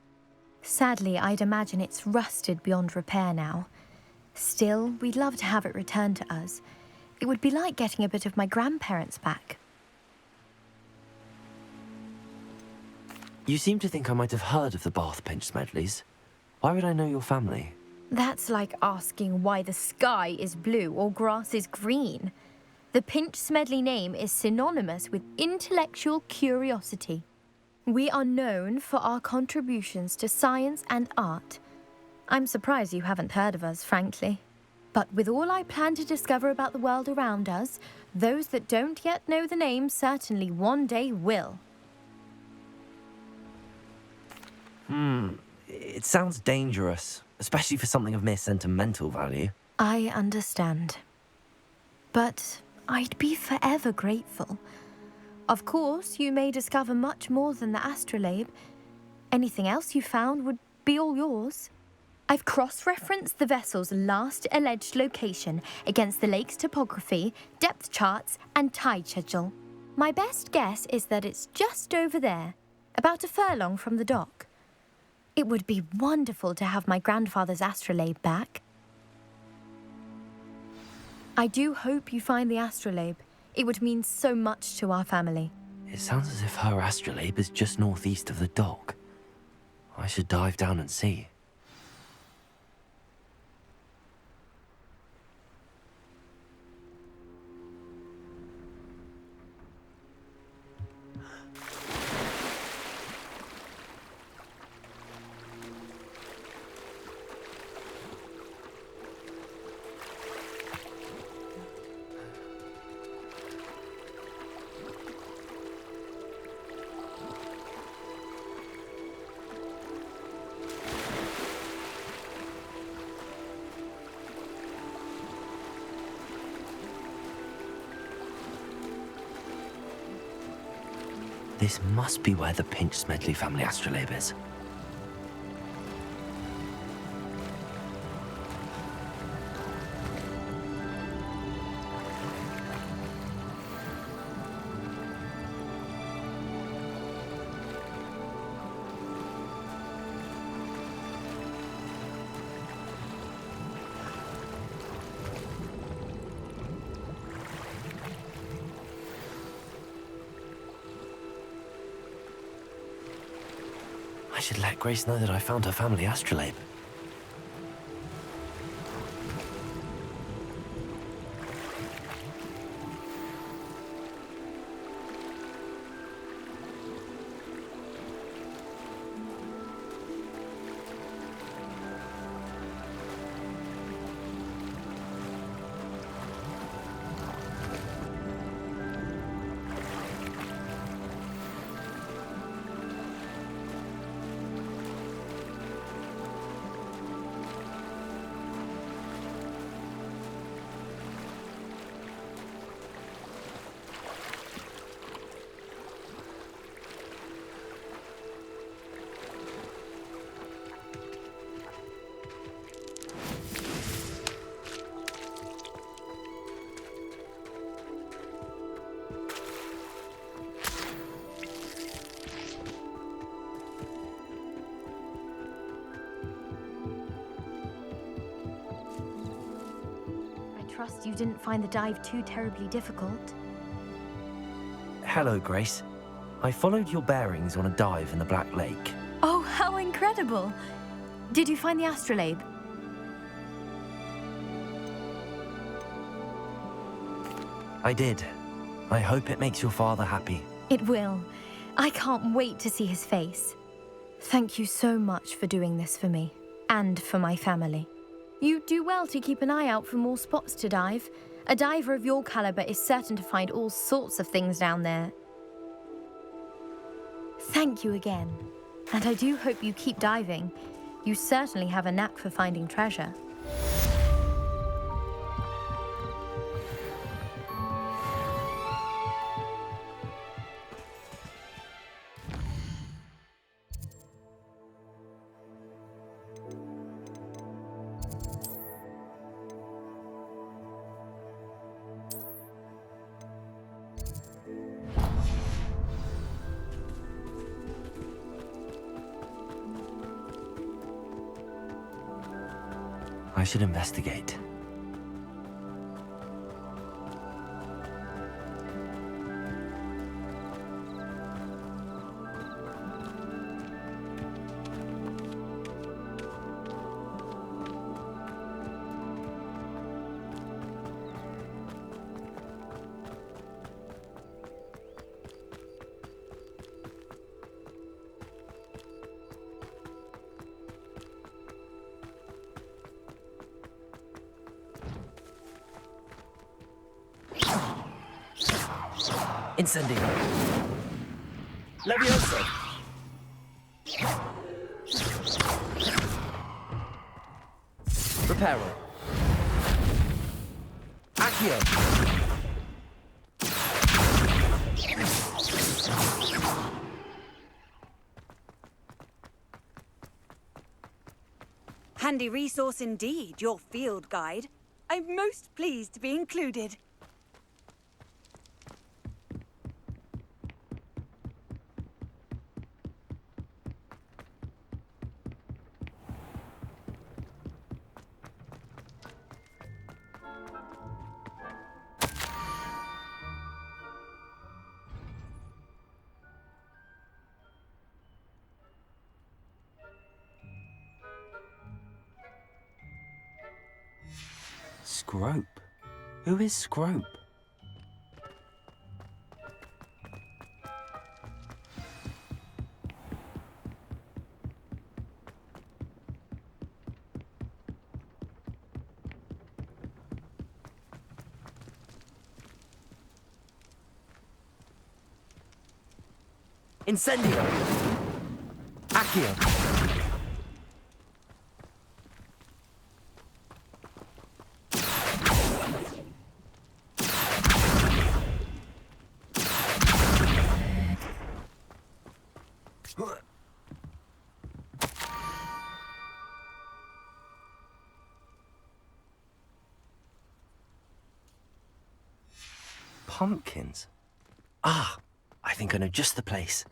[SPEAKER 9] Sadly, I'd imagine it's rusted beyond repair now. Still, we'd love to have it returned to us. It would be like getting a bit of my grandparents back.
[SPEAKER 1] You seem to think I might have heard of the Bath Pinch Smedleys. Why would I know your family?
[SPEAKER 9] That's like asking why the sky is blue or grass is green. The Pinch Smedley name is synonymous with intellectual curiosity. We are known for our contributions to science and art. I'm surprised you haven't heard of us, frankly. But with all I plan to discover about the world around us, those that don't yet know the name certainly one day will.
[SPEAKER 1] It sounds dangerous, especially for something of mere sentimental value.
[SPEAKER 9] I understand. But I'd be forever grateful. Of course, you may discover much more than the astrolabe. Anything else you found would be all yours. I've cross-referenced the vessel's last alleged location against the lake's topography, depth charts, and tide schedule. My best guess is that it's just over there, about a furlong from the dock. It would be wonderful to have my grandfather's astrolabe back. I do hope you find the astrolabe. It would mean so much to our family.
[SPEAKER 1] It sounds as if her astrolabe is just northeast of the dock. I should dive down and see. This must be where the Pinch Smedley family astrolabe is. I should let Grace know that I found her family astrolabe.
[SPEAKER 9] trust you didn't find the dive too terribly difficult.
[SPEAKER 1] Hello, Grace. I followed your bearings on a dive in the Black Lake.
[SPEAKER 9] Oh, how incredible! Did you find the astrolabe?
[SPEAKER 1] I did. I hope it makes your father happy.
[SPEAKER 9] It will. I can't wait to see his face. Thank you so much for doing this for me, and for my family. You do well to keep an eye out for more spots to dive. A diver of your caliber is certain to find all sorts of things down there. Thank you again. And I do hope you keep diving. You certainly have a knack for finding treasure.
[SPEAKER 1] I should investigate. Incendio. Levioso. Reparo. Accio.
[SPEAKER 10] Handy resource indeed, your field guide. I'm most pleased to be included.
[SPEAKER 1] Scrope? Who is Scrope? Incendio! Accio! Pumpkins? Ah, I think I know just the place.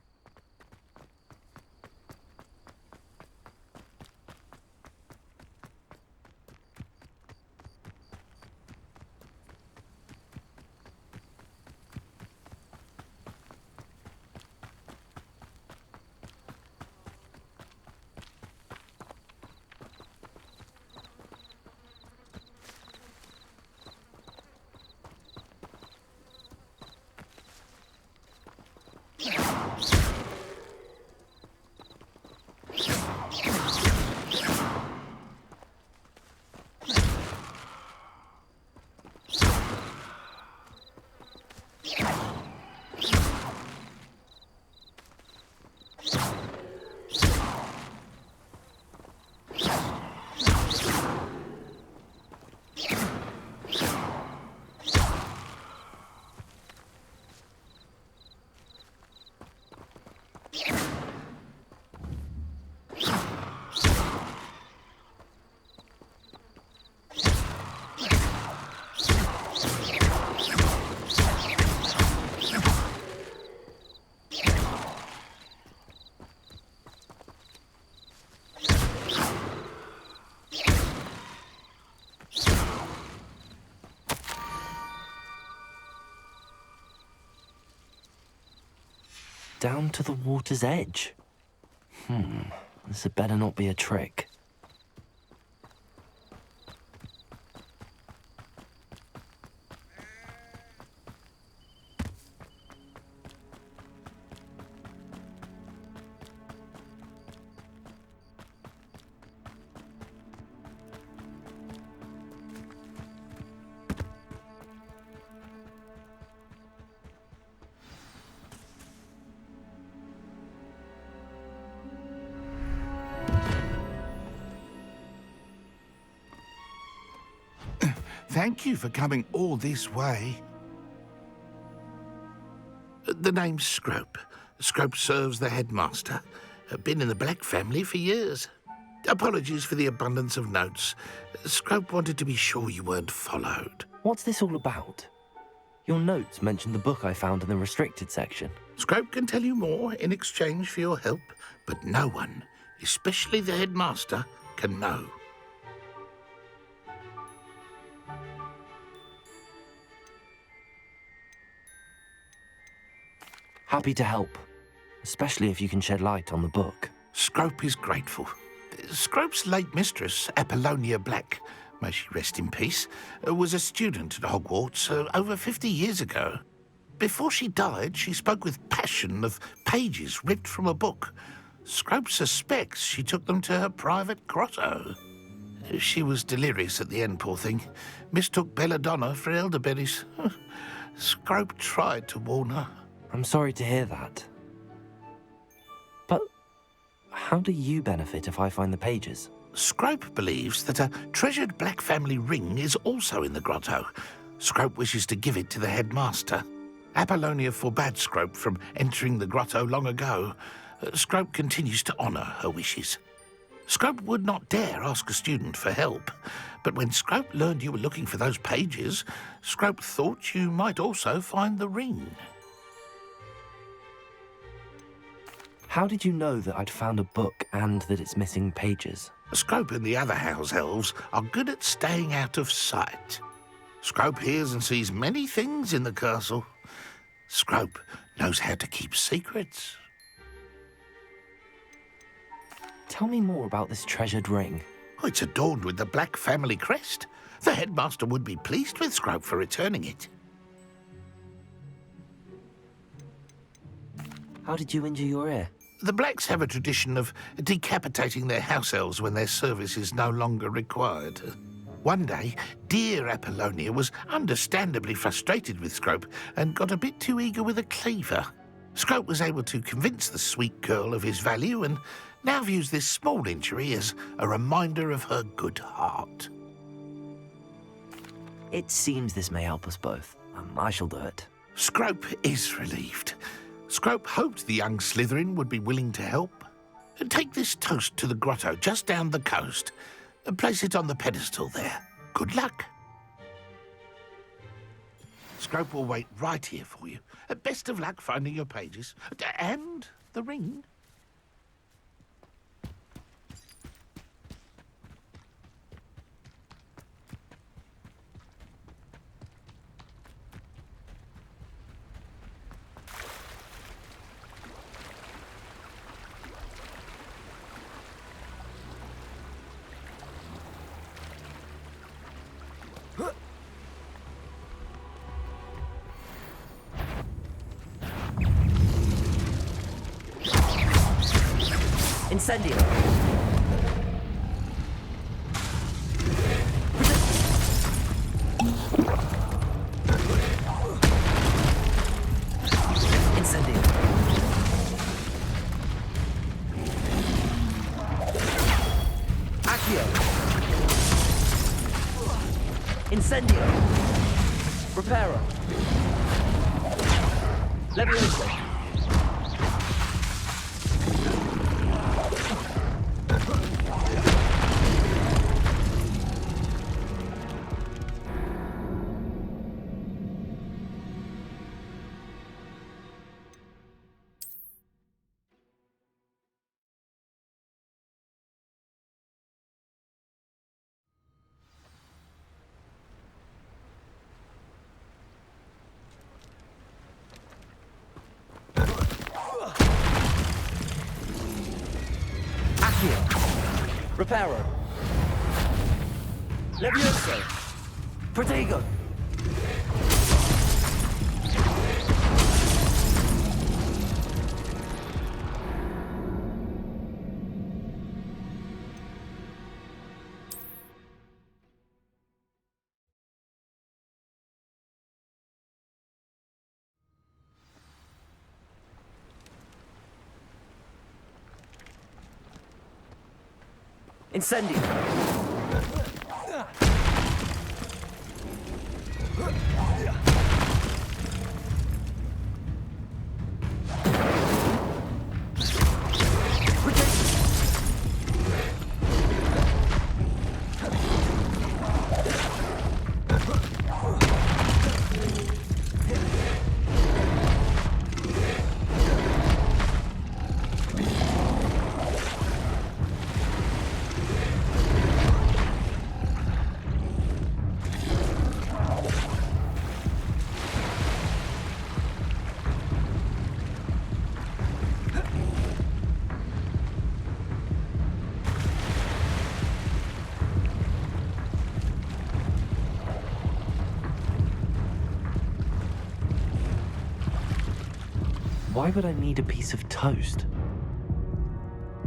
[SPEAKER 1] Down to the water's edge. This had better not be a trick.
[SPEAKER 5] Thank you for coming all this way. The name's Scrope. Scrope serves the headmaster. Been in the Black family for years. Apologies for the abundance of notes. Scrope wanted to be sure you weren't followed.
[SPEAKER 1] What's this all about? Your notes mentioned the book I found in the restricted section.
[SPEAKER 5] Scrope can tell you more in exchange for your help, but no one, especially the headmaster, can know.
[SPEAKER 1] Happy to help, especially if you can shed light on the book.
[SPEAKER 5] Scrope is grateful. Scrope's late mistress, Apollonia Black, may she rest in peace, was a student at Hogwarts over 50 years ago. Before she died, she spoke with passion of pages ripped from a book. Scrope suspects she took them to her private grotto. She was delirious at the end, poor thing. Mistook belladonna for elderberries. Scrope tried to warn her.
[SPEAKER 1] I'm sorry to hear that. But how do you benefit if I find the pages?
[SPEAKER 5] Scrope believes that a treasured Black family ring is also in the grotto. Scrope wishes to give it to the headmaster. Apollonia forbade Scrope from entering the grotto long ago. Scrope continues to honour her wishes. Scrope would not dare ask a student for help, but when Scrope learned you were looking for those pages, Scrope thought you might also find the ring.
[SPEAKER 1] How did you know that I'd found a book and that it's missing pages?
[SPEAKER 5] Scrope and the other house elves are good at staying out of sight. Scrope hears and sees many things in the castle. Scrope knows how to keep secrets.
[SPEAKER 1] Tell me more about this treasured ring.
[SPEAKER 5] Oh, it's adorned with the Black family crest. The headmaster would be pleased with Scrope for returning it.
[SPEAKER 1] How did you injure your ear?
[SPEAKER 5] The Blacks have a tradition of decapitating their house elves when their service is no longer required. One day, dear Apollonia was understandably frustrated with Scrope and got a bit too eager with a cleaver. Scrope was able to convince the sweet girl of his value and now views this small injury as a reminder of her good heart.
[SPEAKER 1] It seems this may help us both. I shall do it.
[SPEAKER 5] Scrope is relieved. Scrope hoped the young Slytherin would be willing to help. Take this toast to the grotto just down the coast and place it on the pedestal there. Good luck. Scrope will wait right here for you. Best of luck finding your pages. And the ring.
[SPEAKER 13] Incendio. Incendio. Accio. Incendio. Reparo. Levioso. Accio. Reparo. Levioso.
[SPEAKER 6] Protego.
[SPEAKER 13] Incendio.
[SPEAKER 1] Why would I need a piece of toast?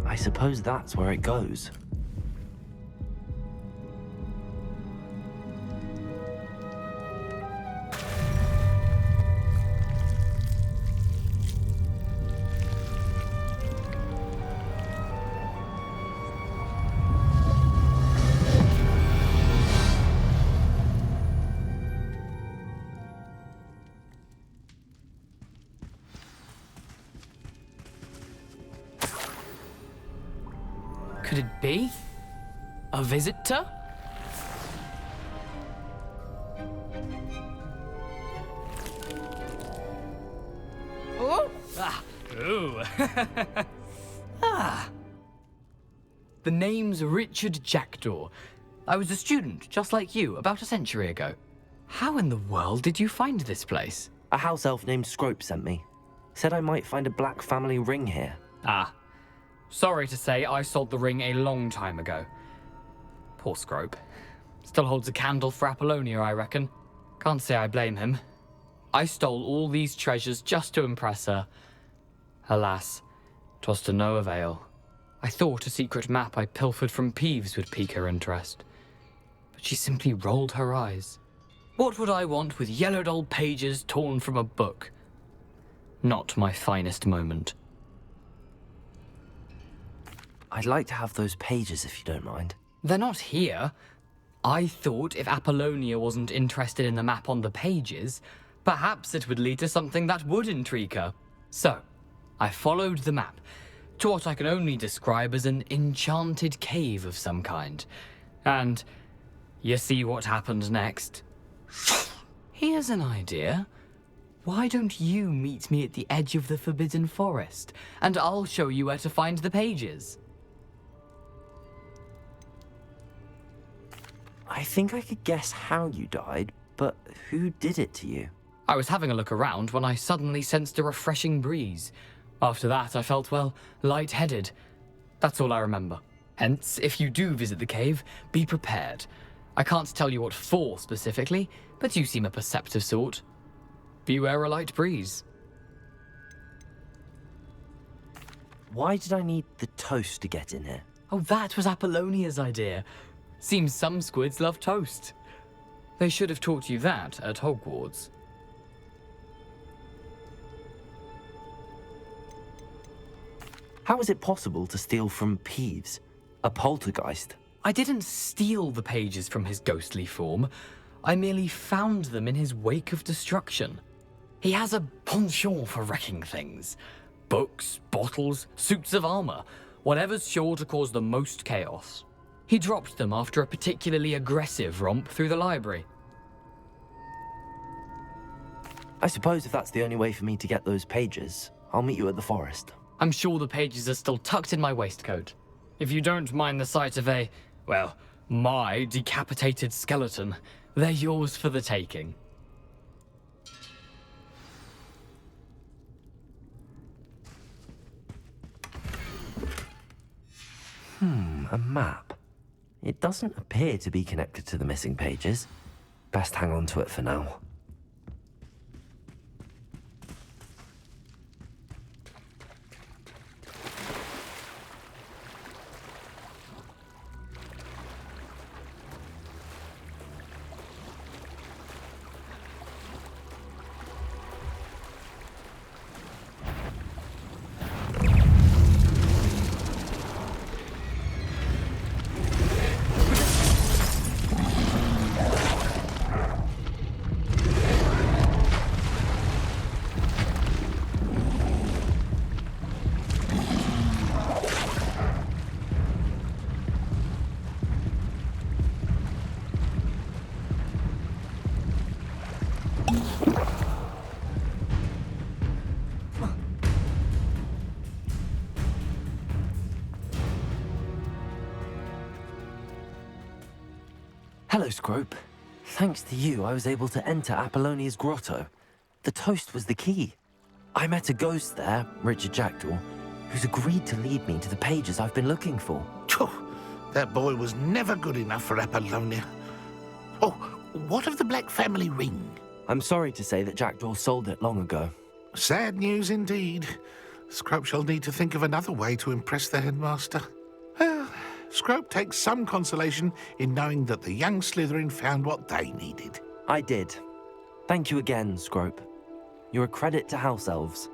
[SPEAKER 1] I suppose that's where it goes.
[SPEAKER 23] Could it be? A visitor?
[SPEAKER 17] Oh?
[SPEAKER 23] Ah. Ooh. Ah. The name's Richard Jackdaw. I was a student, just like you, about a century ago. How in the world did you find this place?
[SPEAKER 1] A house elf named Scrope sent me. Said I might find a black family ring here.
[SPEAKER 23] Ah. Sorry to say, I sold the ring a long time ago. Poor Scrope. Still holds a candle for Apollonia, I reckon. Can't say I blame him. I stole all these treasures just to impress her. Alas, 'twas to no avail. I thought a secret map I pilfered from Peeves would pique her interest. But she simply rolled her eyes. What would I want with yellowed old pages torn from a book? Not my finest moment.
[SPEAKER 1] I'd like to have those pages if you don't mind.
[SPEAKER 23] They're not here. I thought if Apollonia wasn't interested in the map on the pages, perhaps it would lead to something that would intrigue her. So, I followed the map to what I can only describe as an enchanted cave of some kind. And you see what happened next? Here's an idea. Why don't you meet me at the edge of the Forbidden Forest, and I'll show you where to find the pages?
[SPEAKER 1] I think I could guess how you died, but who did it to you?
[SPEAKER 23] I was having a look around when I suddenly sensed a refreshing breeze. After that, I felt, well, lightheaded. That's all I remember. Hence, if you do visit the cave, be prepared. I can't tell you what for specifically, but you seem a perceptive sort. Beware a light breeze.
[SPEAKER 1] Why did I need the toast to get in here?
[SPEAKER 23] Oh, that was Apollonia's idea. Seems some squids love toast. They should have taught you that at Hogwarts.
[SPEAKER 1] How is it possible to steal from Peeves, a poltergeist?
[SPEAKER 23] I didn't steal the pages from his ghostly form. I merely found them in his wake of destruction. He has a penchant for wrecking things. Books, bottles, suits of armor, whatever's sure to cause the most chaos. He dropped them after a particularly aggressive romp through the library.
[SPEAKER 1] I suppose if that's the only way for me to get those pages, I'll meet you at the forest.
[SPEAKER 23] I'm sure the pages are still tucked in my waistcoat. If you don't mind the sight of a, well, my decapitated skeleton, they're yours for the taking.
[SPEAKER 1] A map. It doesn't appear to be connected to the missing pages. Best hang on to it for now. Hello, Scrope. Thanks to you, I was able to enter Apollonia's grotto. The toast was the key. I met a ghost there, Richard Jackdaw, who's agreed to lead me to the pages I've been looking for.
[SPEAKER 5] That boy was never good enough for Apollonia. Oh, what of the Black family ring?
[SPEAKER 1] I'm sorry to say that Jackdaw sold it long ago.
[SPEAKER 5] Sad news indeed. Scrope shall need to think of another way to impress the headmaster. Well, Scrope takes some consolation in knowing that the young Slytherin found what they needed.
[SPEAKER 1] I did. Thank you again, Scrope. You're a credit to House Elves.